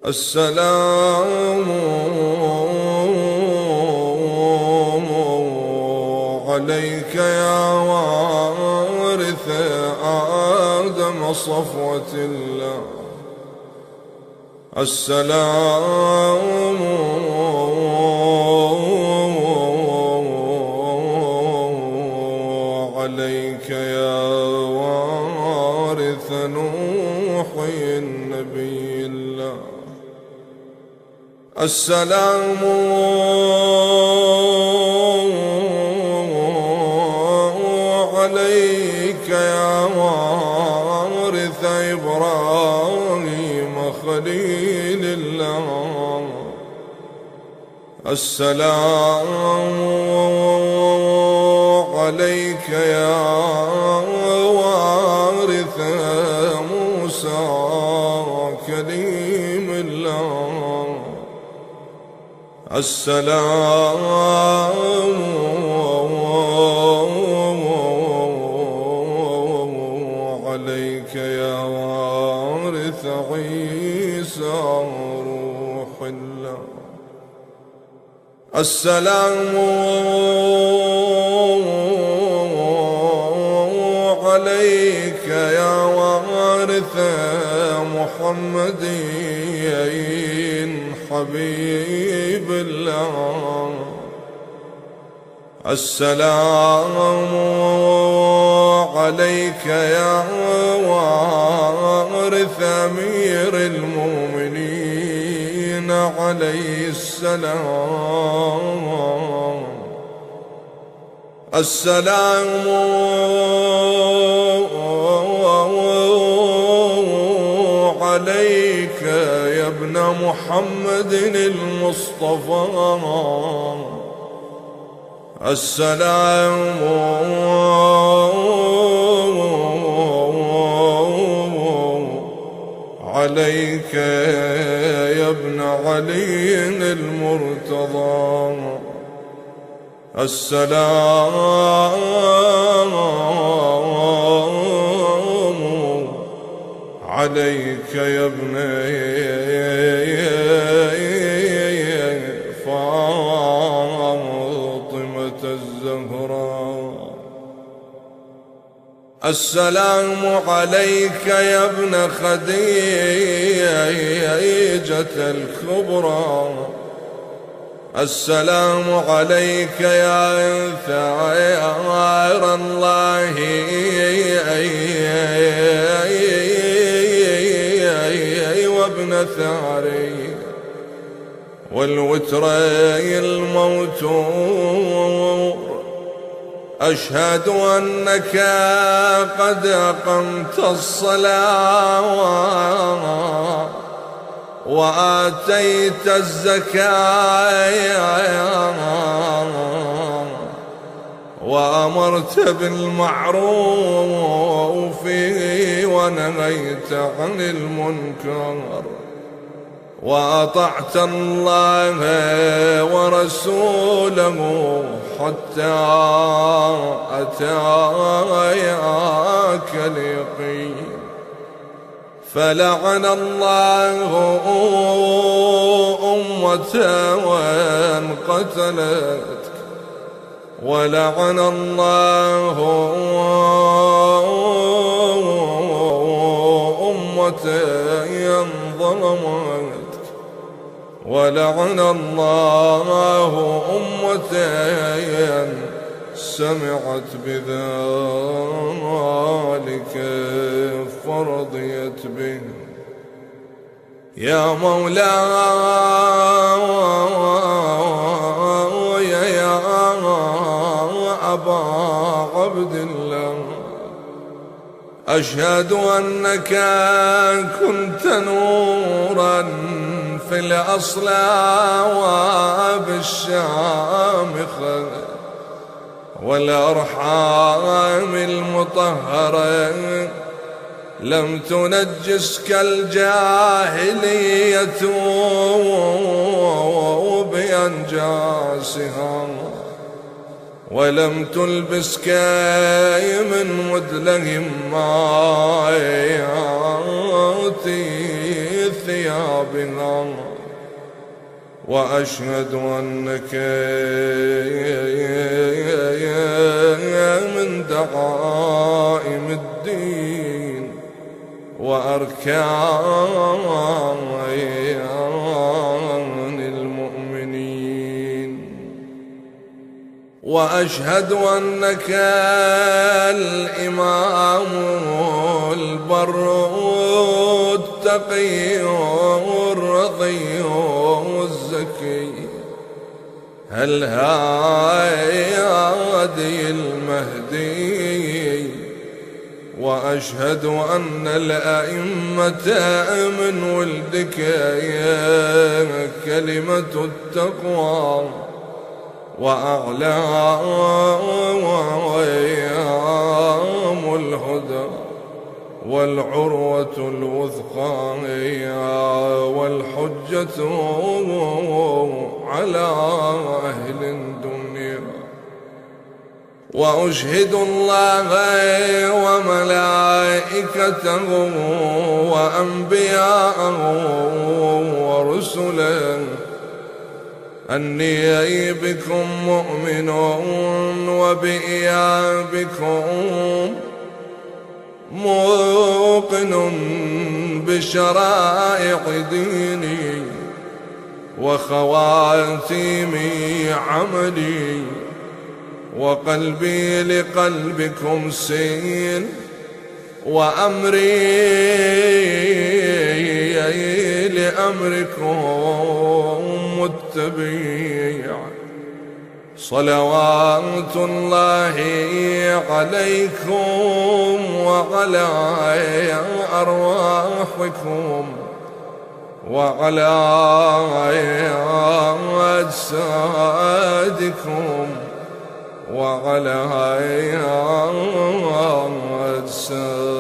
السلام عليك يا وارث آدم صفوة الله. السلام عليك يا وارث نوح النبي الله. السلام عليك يا وارث إبراهيم خليل الله. السلام عليك يا وارث موسى كليم الله. السلام عليك يا وارث عيسى روح الله. السلام عليك يا وارث محمد حبيب الله. السلام عليك يا وارث أمير المؤمنين عليه السلام. السلام عليك يا ابن محمد المصطفى. السلام عليك يا ابن علي المرتضى. السلام عليك يا ابن فاطمة الزهراء. السلام عليك يا ابن خديجة الكبرى. السلام عليك يا ثائر الله وابن ثاري والوتري الموتور. أشهد أنك قد أقمت الصلاة وآتيت الزكاة وأمرت بالمعروف ونهيت عن المنكر وأطعت الله ورسوله حتى أتاك اليقين. فلعن الله أمة قتلتك ولعن الله أمة ظلمتك ولعن الله أمة سمعت بذلك فرضيت به. يا مولاي يا أبا عبد الله، أشهد أنك كنت نورا في الأصلاب الشامخة والأرحام المطهرة، لم تنجسك الجاهلية بأنجاسها ولم تلبسك من مدلهم مايات ثيابها، وأشهد أنك من دعائم الدين وأركان المؤمنين، وأشهد أنك الإمام البر التقي الرضي الزكي الهادي المهدي، وأشهد أن الأئمة من ولدك كلمة التقوى وأعلام الهدى والعروة الوثقى والحجة على أهل الدنيا. وأشهد الله وملائكته وأنبياءه ورسله أني بكم مؤمن وبإيابكم موقن بشرائع ديني وخواتيم عملي، وقلبي لقلبكم سين وأمري لأمركم متبع. صلوات الله عليكم وعلى أرواحكم وعلى أجسادكم وعلى أجسادكم.